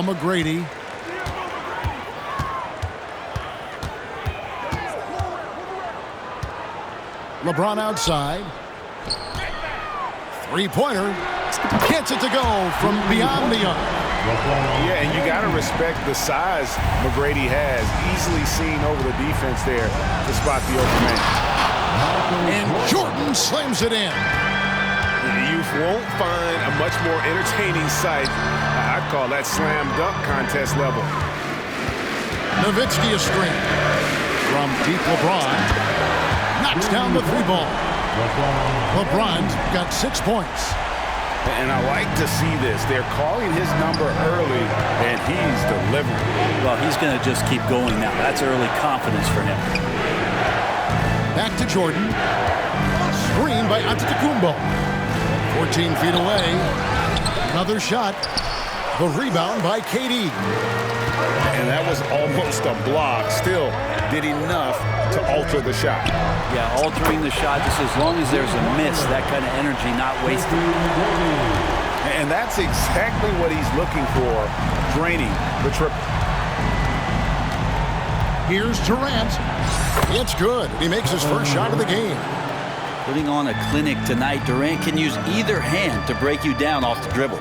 Now McGrady. LeBron outside. Three-pointer. Gets it to go from beyond the arc. Yeah, and you got to respect the size McGrady has. Easily seen over the defense there to spot the open man. And Jordan slams it in. You won't find a much more entertaining sight. I'd call that slam dunk contest level. Nowitzki a string. From deep LeBron. Knocks down the three ball. LeBron's got 6 points. And I like to see this. They're calling his number early, and he's delivering. Well, he's going to just keep going now. That's early confidence for him. Back to Jordan. Screen by Antetokounmpo. 14 feet away. Another shot. The rebound by KD. And that was almost a block. Still did enough to alter the shot. Yeah, altering the shot just as long as there's a miss, that kind of energy not wasted. And that's exactly what he's looking for, draining the triple. Here's Durant. It's good. He makes his first shot of the game. Putting on a clinic tonight, Durant can use either hand to break you down off the dribble.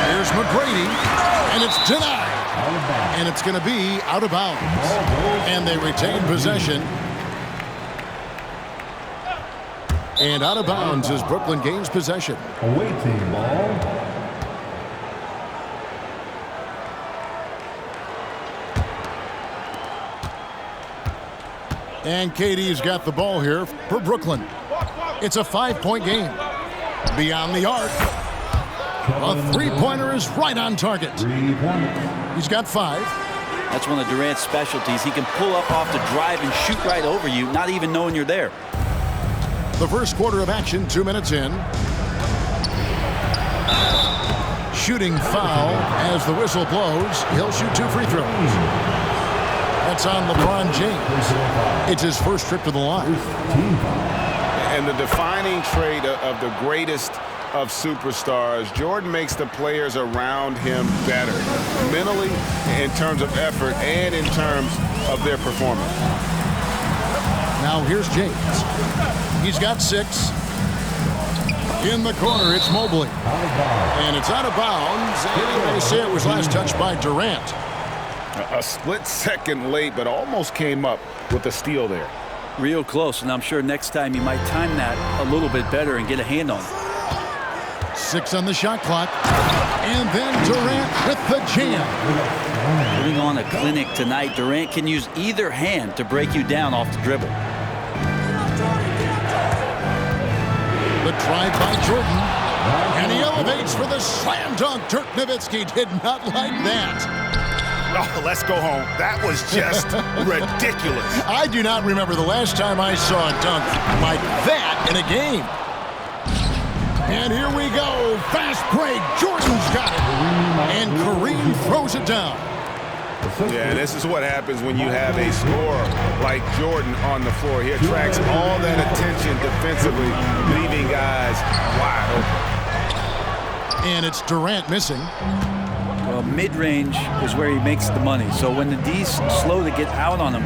Here's McGrady, and it's denied. And it's going to be out of bounds. And they retain possession. And out of bounds as Brooklyn gains possession. Awaiting ball. And KD's got the ball here for Brooklyn. It's a 5-point game. Beyond the arc. A three-pointer is right on target. He's got 5. That's one of Durant's specialties. He can pull up off the drive and shoot right over you, not even knowing you're there. The first quarter of action, 2 minutes in. Shooting foul as the whistle blows. He'll shoot 2 free throws. That's on LeBron James. It's his first trip to the line. And the defining trait of the greatest of superstars, Jordan makes the players around him better, mentally, in terms of effort, and in terms of their performance. Now here's James. He's got 6. In the corner, it's Mobley. And it's out of bounds. And they say it was last touched by Durant. A split second late, but almost came up with a steal there. Real close, and I'm sure next time you might time that a little bit better and get a hand on it. 6 on the shot clock. And then Durant with the jam. Putting on a clinic tonight, Durant can use either hand to break you down off the dribble. The drive by Jordan. And he elevates for the slam dunk. Dirk Nowitzki did not like that. Oh, let's go home. That was just ridiculous. I do not remember the last time I saw a dunk like that in a game. And here we go. Fast break. Jordan's got it. And Kareem throws it down. Yeah, this is what happens when you have a scorer like Jordan on the floor. He attracts all that attention defensively, leaving guys wide open. And it's Durant missing. Well, mid-range is where he makes the money. So when the D's slow to get out on him,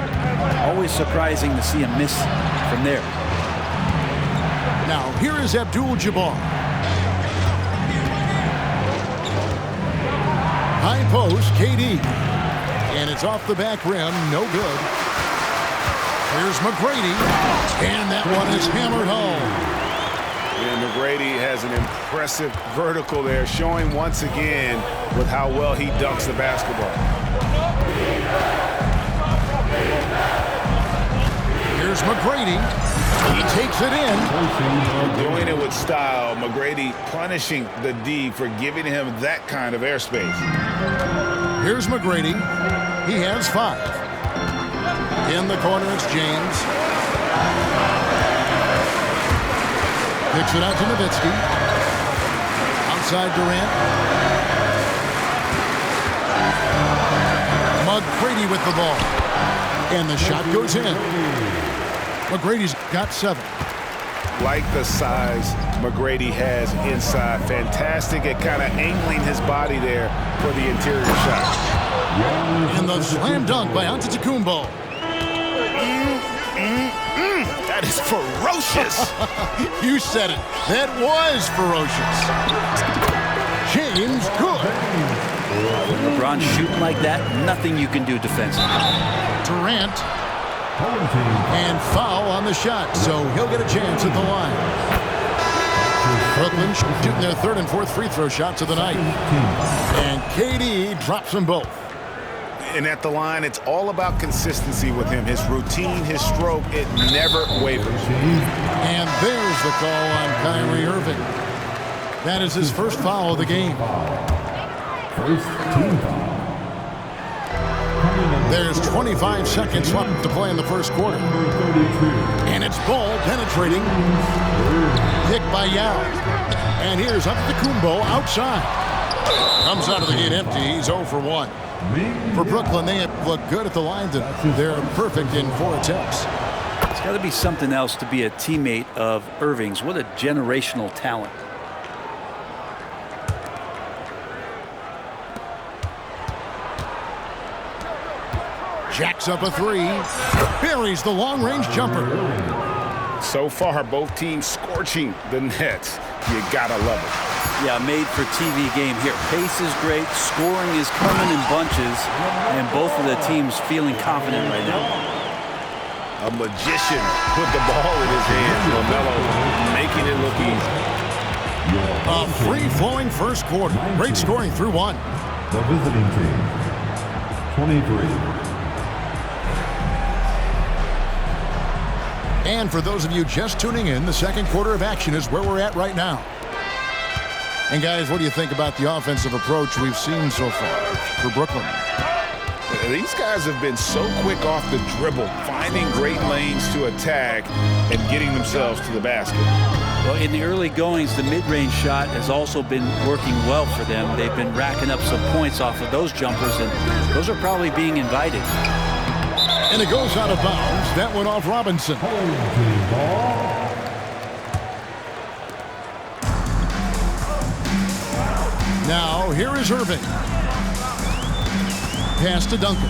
always surprising to see him miss from there. Now, here is Abdul-Jabbar. High post, KD. And it's off the back rim, no good. Here's McGrady. And that one is hammered home. And McGrady has an impressive vertical there, showing once again with how well he dunks the basketball. Here's McGrady. He takes it in. Doing it with style. McGrady punishing the D for giving him that kind of airspace. Here's McGrady. He has 5. In the corner, it's James. Picks it out to Nowitzki. Outside Durant. McGrady with the ball. And the shot goes in. McGrady's got 7. like the size McGrady has inside. Fantastic at kind of angling his body there for the interior shot. And the slam dunk by Antetokounmpo. That is ferocious. You said it. That was ferocious. James Good. When LeBron's shooting like that, nothing you can do defensively. Durant. And foul on the shot, so he'll get a chance at the line. Brooklyn shooting their third and fourth free throw shots of the night. And KD drops them both. And at the line, it's all about consistency with him. His routine, his stroke, it never wavers. And there's the call on Kyrie Irving. That is his first foul of the game. First team foul. There's 25 seconds left to play in the first quarter. And it's ball penetrating. Picked by Yao. And here's Antetokounmpo outside. Comes out of the gate empty. He's 0 for 1. For Brooklyn, they have looked good at the line. They're perfect in 4 attempts. It's got to be something else to be a teammate of Irving's. What a generational talent. Jacks up a 3. Buries the long-range jumper. So far, both teams scorching the Nets. You gotta love it. Yeah, made for TV game here. Pace is great. Scoring is coming in bunches. And both of the teams feeling confident right now. A magician put the ball in his hand. LaMelo making it look easy. A free-flowing first quarter. Great scoring through 1. The visiting team, 23. And for those of you just tuning in, the second quarter of action is where we're at right now. And guys, what do you think about the offensive approach we've seen so far for Brooklyn? These guys have been so quick off the dribble, finding great lanes to attack and getting themselves to the basket. Well, in the early goings, the mid-range shot has also been working well for them. They've been racking up some points off of those jumpers, and those are probably being invited. And it goes out of bounds. That went off Robinson. Now, here is Irving. Pass to Duncan.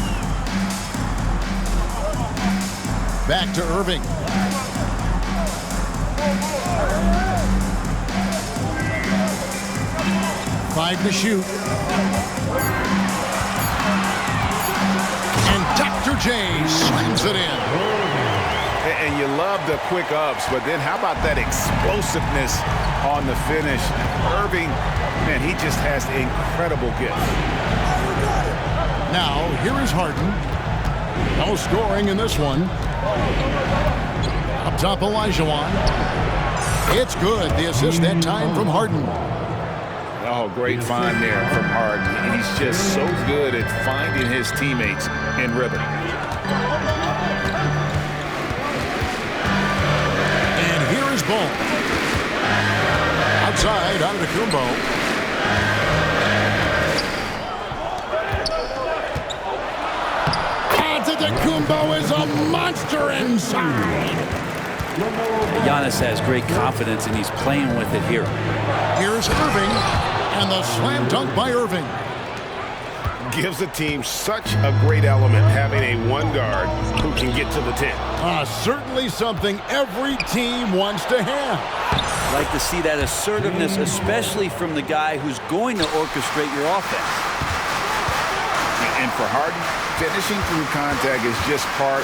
Back to Irving. Five to shoot. And Dr. J slams it in. And you love the quick ups, but then how about that explosiveness on the finish? Irving, man, he just has incredible gift. Now, here is Harden. No scoring in this one. Up top, Olajuwon. It's good. The assist that time from Harden. Oh, great find there from Harden. He's just so good at finding his teammates in rhythm. And here is Ball. Outside, Antetokounmpo. Antetokounmpo is a monster inside. Giannis has great confidence, and he's playing with it here. Here's Irving, and the slam dunk by Irving. Gives the team such a great element having a one guard who can get to the 10. Certainly something every team wants to have. Like to see that assertiveness, especially from the guy who's going to orchestrate your offense. And for Harden, finishing through contact is just part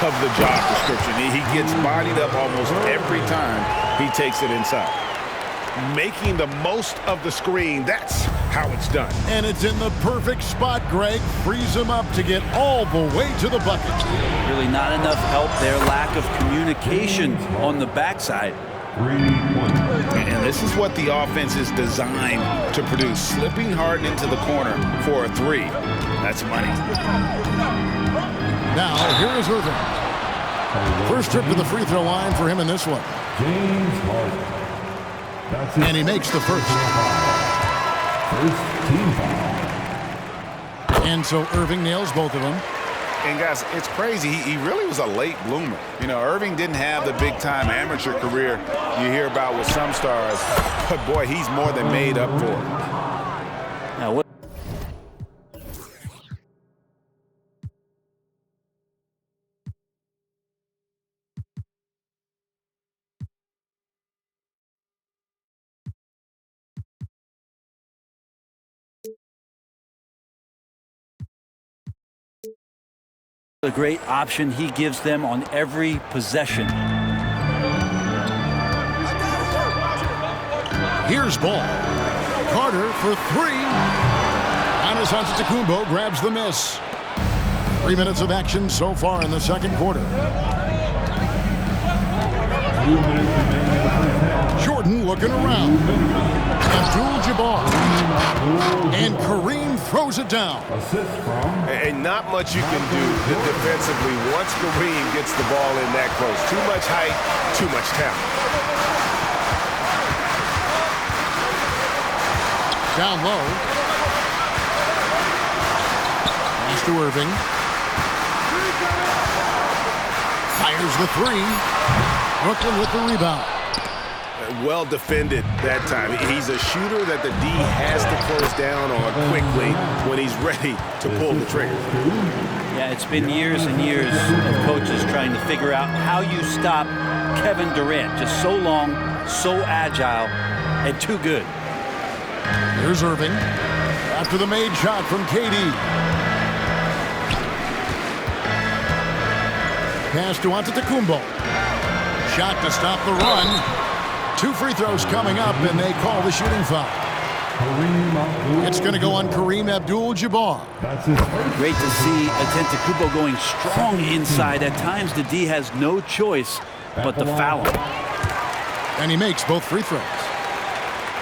of the job description. He gets bodied up almost every time he takes it inside. Making the most of the screen, that's how it's done. And it's in the perfect spot, Greg. Frees him up to get all the way to the bucket. Really not enough help there. Lack of communication on the backside. 3-1. And this is what the offense is designed to produce. Slipping Harden into the corner for a three. That's money. Now, here is Irving. First trip to the free throw line for him in this one. James Harden. That's it. And he makes the first. First team foul. And so Irving nails both of them. And guys, it's crazy. He really was a late bloomer. You know, Irving didn't have the big-time amateur career you hear about with some stars. But, boy, he's more than made up for it. Now, what a great option he gives them on every possession. Here's ball. Carter for three. Giannis Antetokounmpo grabs the miss. 3 minutes of action so far in the second quarter. Jordan looking around. Abdul-Jabbar. And Kareem throws it down. And not much you can do defensively once Kareem gets the ball in that close. Too much height, too much talent. Down low. Pass to Irving. Fires the three. Brooklyn with the rebound. Well defended that time. He's a shooter that the D has to close down on quickly when he's ready to pull the trigger. Yeah, it's been years and years of coaches trying to figure out how you stop Kevin Durant. Just so long, so agile, and too good. Here's Irving. After the made shot from KD. Pass to Antetokounmpo. Shot to stop the run. 2 free throws coming up, and they call the shooting foul. It's going to go on Kareem Abdul-Jabbar. Great to see Antetokounmpo going strong inside. At times, the D has no choice but to foul him. And he makes both free throws.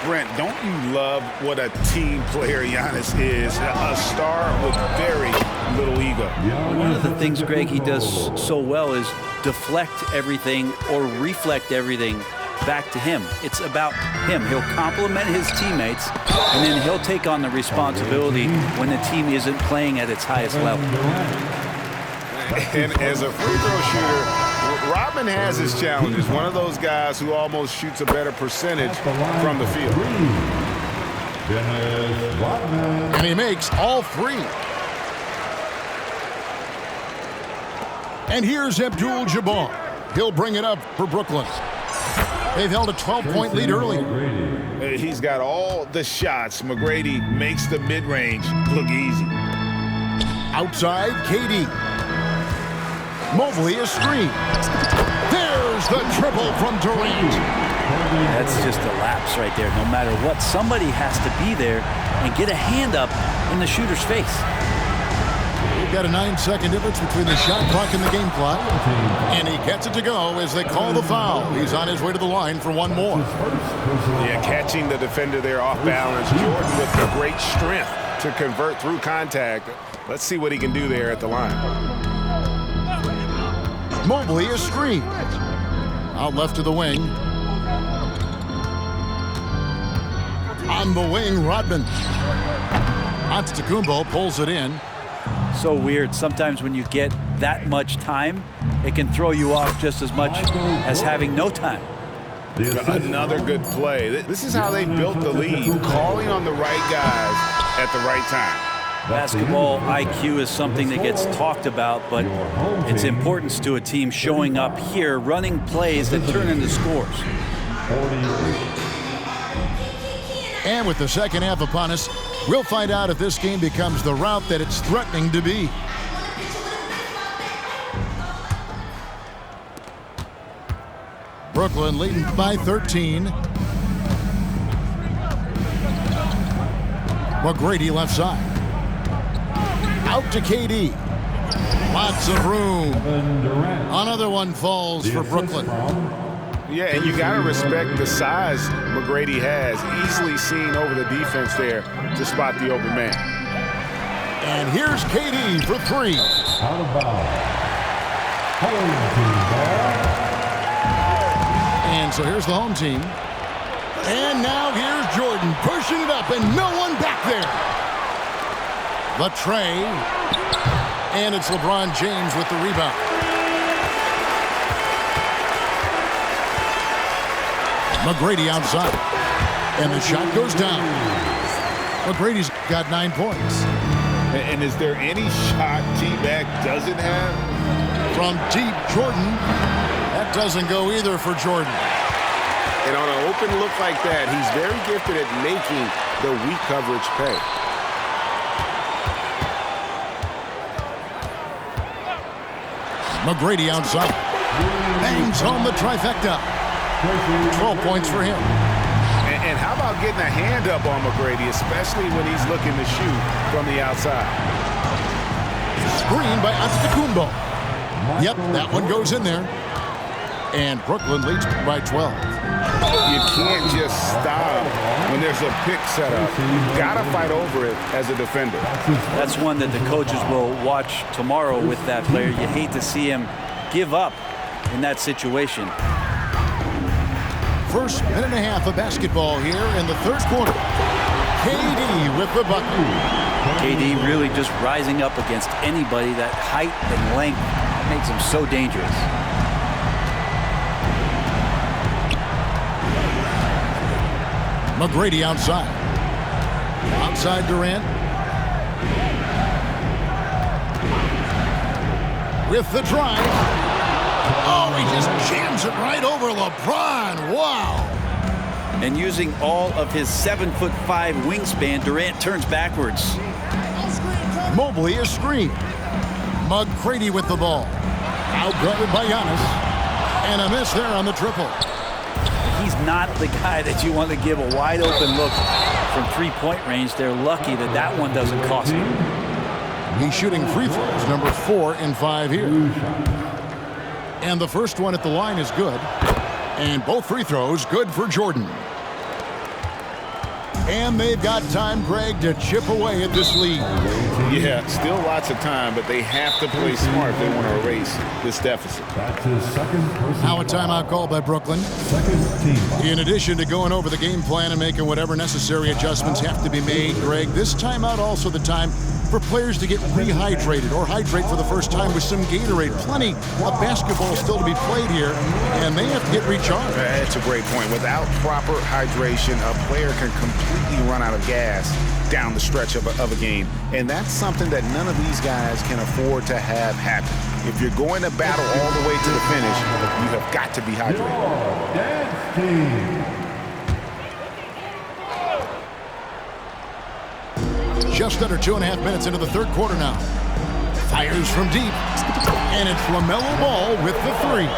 Brent, don't you love what a team player Giannis is? A star with very little ego. One of the things, Greg, he does so well is deflect everything or reflect everything back to him. It's about him. He'll compliment his teammates, and then he'll take on the responsibility when the team isn't playing at its highest level. And as a free throw shooter, Rodman has his challenges. One of those guys who almost shoots a better percentage from the field. And he makes all three. And here's Abdul-Jabbar. He'll bring it up for Brooklyn. They've held a 12-point lead earlier. He's got all the shots. McGrady makes the mid-range look easy. Outside, KD. Mobley a screen. There's the triple from Durant. That's just a lapse right there. No matter what, somebody has to be there and get a hand up in the shooter's face. We've got a 9-second difference between the shot clock and the game clock. And he gets it to go as they call the foul. He's on his way to the line for one more. Yeah, catching the defender there off balance. Jordan with the great strength to convert through contact. Let's see what he can do there at the line. Mobley a screen. Out left to the wing. On the wing, Rodman. Antetokounmpo pulls it in. So weird. Sometimes when you get that much time, it can throw you off just as much as having no time. Another good play. This is how they built the lead, calling on the right guys at the right time. Basketball IQ is something that gets talked about, but its importance to a team showing up here, running plays that turn into scores. And with the second half upon us, we'll find out if this game becomes the route that it's threatening to be. Brooklyn leading by 13. McGrady left side. Out to KD. Lots of room. Another one falls for Brooklyn. Yeah, and you got to respect the size McGrady has. Easily seen over the defense there to spot the open man. And here's KD for three. Out of bounds. Home team ball. And so here's the home team. And now here's Jordan pushing it up and no one back there. The tray. And it's LeBron James with the rebound. McGrady outside. And the shot goes down. McGrady's got 9 points. And is there any shot T-Mac doesn't have? From deep, Jordan. That doesn't go either for Jordan. And on an open look like that, he's very gifted at making the weak coverage pay. McGrady outside. Bangs home the trifecta. 12 points for him. And how about getting a hand up on McGrady, especially when he's looking to shoot from the outside? Screen by Antetokounmpo. Yep, that one goes in there. And Brooklyn leads by 12. You can't just stop when there's a pick set up. You've got to fight over it as a defender. That's one that the coaches will watch tomorrow with that player. You hate to see him give up in that situation. First minute and a half of basketball here in the third quarter. KD with the bucket. KD really just rising up against anybody. That height and length makes him so dangerous. McGrady outside. Outside Durant. With the drive. Oh, he just jams it right over LeBron. Wow. And using all of his 7'5" wingspan, Durant turns backwards. Mobley is screened. McGrady with the ball. Outguarded by Giannis. And a miss there on the triple. He's not the guy that you want to give a wide open look from three-point range. They're lucky that that one doesn't cost him. He's shooting free throws, number 4 in 5 here. And the first one at the line is good. And both free throws good for Jordan. And they've got time, Greg, to chip away at this lead. Yeah, still lots of time, but they have to play smart if they want to erase this deficit. That's his second personal Now a timeout call by Brooklyn. Second team. In addition to going over the game plan and making whatever necessary adjustments have to be made, Greg, this timeout also the time for players to get rehydrated or hydrate for the first time with some Gatorade. Plenty of basketball still to be played here, and they have to get recharged. That's a great point. Without proper hydration, a player can completely run out of gas down the stretch of a game. And that's something that none of these guys can afford to have happen. If you're going to battle all the way to the finish, you have got to be hydrated. Dance team. Just under 2.5 minutes into the third quarter now. Fires from deep. And it's LaMelo Ball with the 3.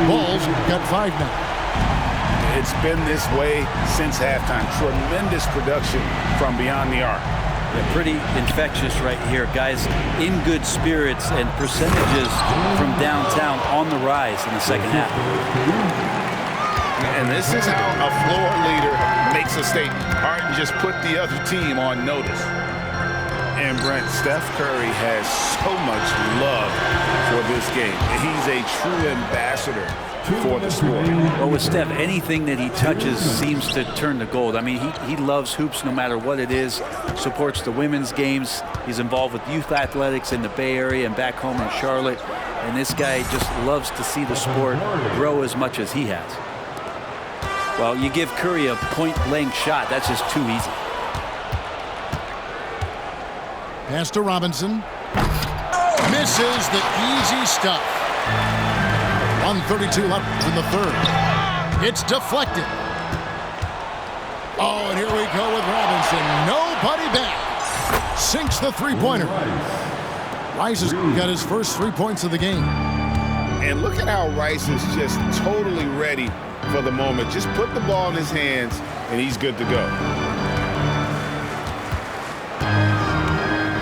Ball's got 5 now. It's been this way since halftime. Tremendous production from beyond the arc. They're pretty infectious right here. Guys in good spirits and percentages from downtown on the rise in the second half. And this is how a floor leader makes a statement. Harden just put the other team on notice. And Brent, Steph Curry has so much love for this game. He's a true ambassador for the sport. Well, with Steph, anything that he touches seems to turn to gold. I mean, he loves hoops no matter what it is, supports the women's games. He's involved with youth athletics in the Bay Area and back home in Charlotte. And this guy just loves to see the sport grow as much as he has. Well, you give Curry a point-blank shot, that's just too easy. Pass to Robinson. Misses the easy stuff. 1:32 left in the third. It's deflected. Oh, and here we go with Robinson. Nobody back. Sinks the three-pointer. Rice has got his first 3 points of the game. And look at how Rice is just totally ready for the moment. Just put the ball in his hands, and he's good to go.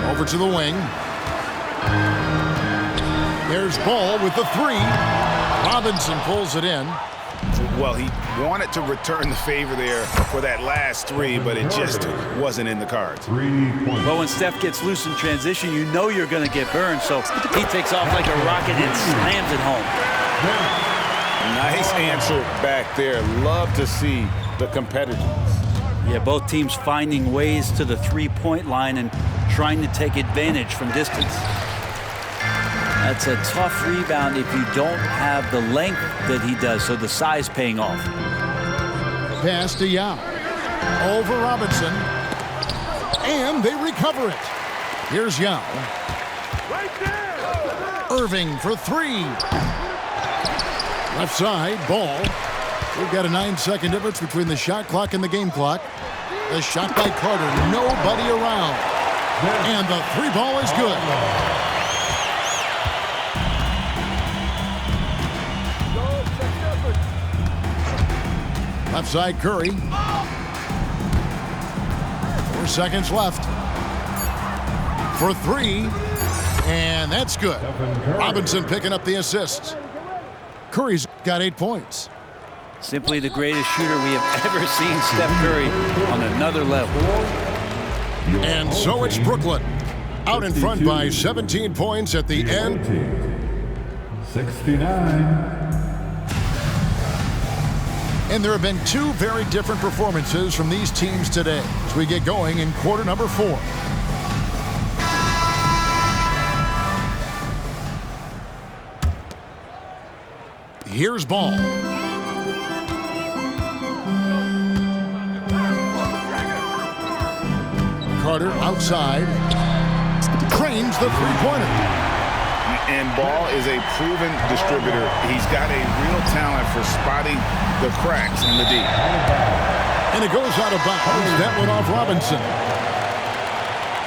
Over to the wing. There's Ball with the 3. Robinson pulls it in. Well, he wanted to return the favor there for that last 3, but it just wasn't in the cards. 3 points. But when Steph gets loose in transition, you know you're going to get burned, so he takes off like a rocket and slams it home. Nice answer back there. Love to see the competitiveness. Yeah, both teams finding ways to the three-point line and trying to take advantage from distance. That's a tough rebound if you don't have the length that he does, so the size paying off. Pass to Yao. Over Robinson. And they recover it. Here's Yao. Irving for three. Left side, Ball. We've got a 9-second difference between the shot clock and the game clock. The shot by Carter, nobody around. And the three ball is good. Left side, Curry. 4 seconds left. For three. And that's good. Robinson picking up the assists. Curry's got 8 points. Simply the greatest shooter we have ever seen, Steph Curry, on another level. And so it's Brooklyn, out in front by 17 points at the end. 69. And there have been two very different performances from these teams today as we get going in quarter number 4. Here's Ball. Carter outside. Trains the three-pointer. And Ball is a proven distributor. He's got a real talent for spotting the cracks in the D. And it goes out of bounds. That went off Robinson.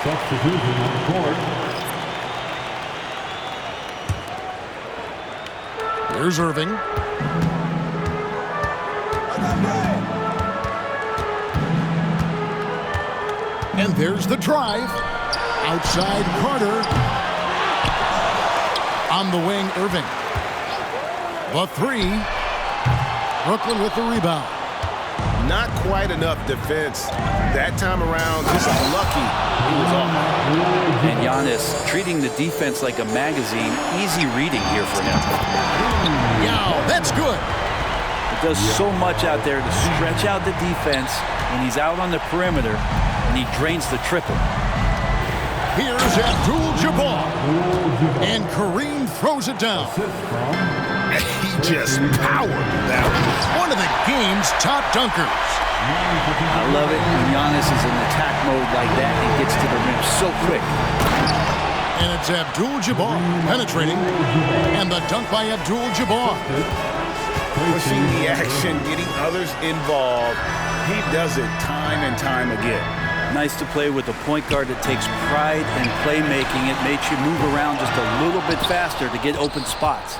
Substitution on the court. Here's Irving. And there's the drive. Outside Carter. On the wing, Irving. The three. Brooklyn with the rebound. Not quite enough defense that time around. Just lucky he was off. And Giannis treating the defense like a magazine. Easy reading here for him. Yao, that's good. It does so much out there to stretch out the defense when he's out on the perimeter, and he drains the triple. Here's Abdul-Jabbar. And Kareem throws it down. He just powered that one of the game's top dunkers. I love it when Giannis is in attack mode like that and gets to the rim so quick. And it's Abdul-Jabbar penetrating. And the dunk by Abdul-Jabbar. Pushing the action, getting others involved. He does it time and time again. Nice to play with a point guard that takes pride in playmaking. It makes you move around just a little bit faster to get open spots.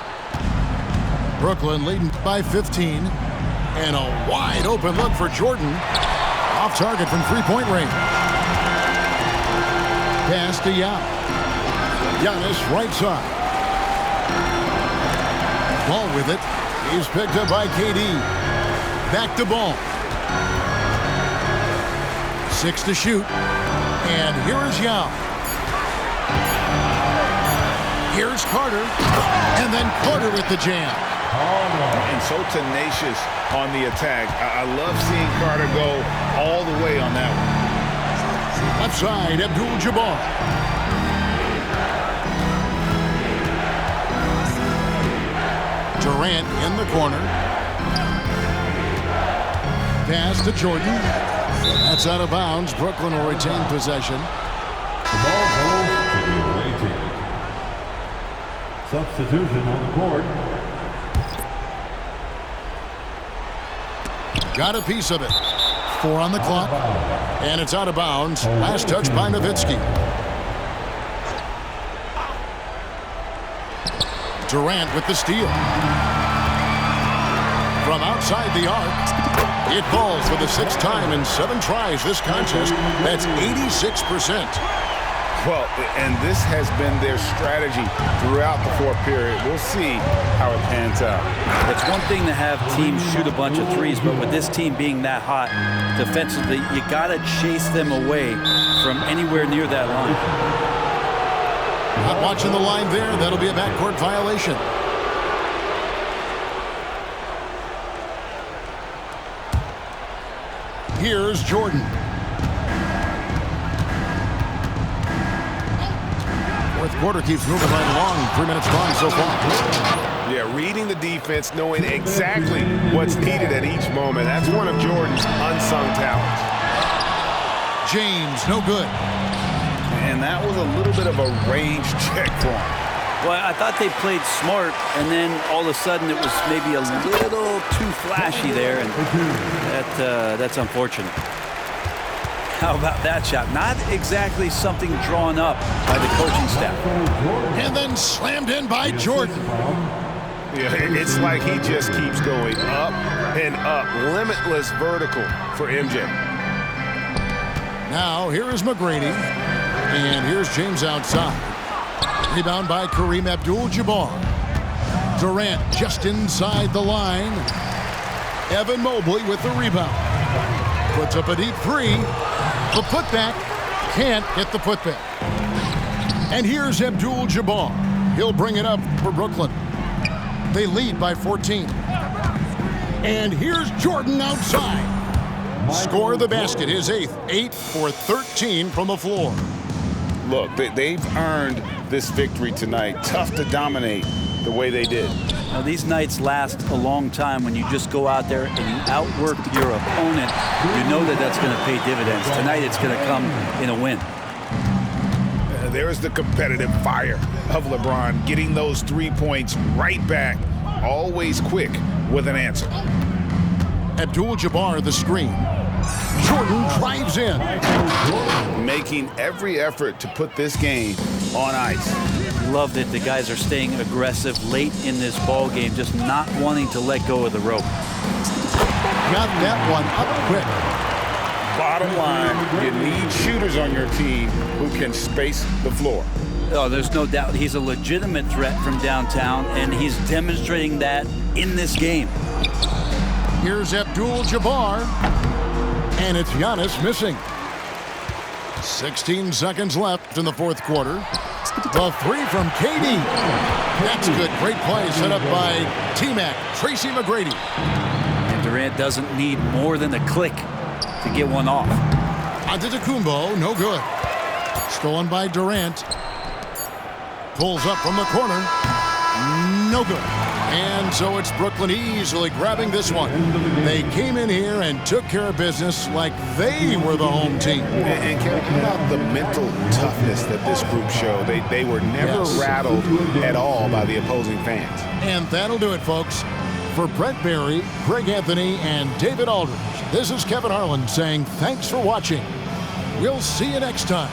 Brooklyn leading by 15. And a wide open look for Jordan. Off target from three-point range. Pass to Yao. Giannis right side. Ball with it. He's picked up by KD. Back to Ball. 6 to shoot. And here is Yao. Here's Carter. And then Carter with the jam. And so tenacious on the attack. I love seeing Carter go all the way on that one. Left side, Abdul-Jabbar. Durant in the corner. Pass to Jordan. That's out of bounds. Brooklyn will retain possession. The ball goes to the 18. Substitution on the court. Got a piece of it. 4 on the clock. And it's out of bounds. Last touch by Nowitzki. Durant with the steal. From outside the arc. It falls for the 6th time in 7 tries this contest. That's 86%. Well, and this has been their strategy throughout the 4th period. We'll see how it pans out. It's one thing to have teams shoot a bunch of threes, but with this team being that hot defensively, you got to chase them away from anywhere near that line. Not watching the line there. That'll be a backcourt violation. Here's Jordan. Fourth quarter keeps moving right along. 3 minutes gone so far. Yeah, reading the defense, knowing exactly what's needed at each moment. That's one of Jordan's unsung talents. James, no good. And that was a little bit of a range check for him. Well, I thought they played smart, and then all of a sudden it was maybe a little too flashy there, and that's unfortunate. How about that shot? Not exactly something drawn up by the coaching staff. And then slammed in by Jordan. Yeah, it's like he just keeps going up and up. Limitless vertical for MJ. Now, here is McGrady. And here's James outside. Rebound by Kareem Abdul-Jabbar. Durant just inside the line. Evan Mobley with the rebound. Puts up a deep three. The putback. Can't get the putback. And here's Abdul-Jabbar. He'll bring it up for Brooklyn. They lead by 14. And here's Jordan outside. Score the basket, his 8th. 8 for 13 from the floor. Look, they've earned this victory tonight. Tough to dominate the way they did. Now, these nights last a long time when you just go out there and you outwork your opponent. You know that that's going to pay dividends. Tonight it's going to come in a win. There's the competitive fire of LeBron, getting those 3 points right back, always quick with an answer. Abdul-Jabbar the screen. Jordan drives in. Making every effort to put this game on ice. Love that the guys are staying aggressive late in this ball game, just not wanting to let go of the rope. Got that one up quick. Bottom line, you need shooters on your team who can space the floor. Oh, there's no doubt he's a legitimate threat from downtown, and he's demonstrating that in this game. Here's Abdul-Jabbar, and it's Giannis missing. 16 seconds left in the fourth quarter. The three from KD. That's good. Great play set up by T-Mac, Tracy McGrady. And Durant doesn't need more than a click to get one off. Antetokounmpo, no good. Stolen by Durant. Pulls up from the corner. No good. And so it's Brooklyn easily grabbing this one. They came in here and took care of business like they were the home team. And Kevin, how about the mental toughness that this group showed? They were never rattled at all by the opposing fans. And that'll do it, folks. For Brent Barry, Greg Anthony, and David Aldridge, this is Kevin Harlan saying thanks for watching. We'll see you next time.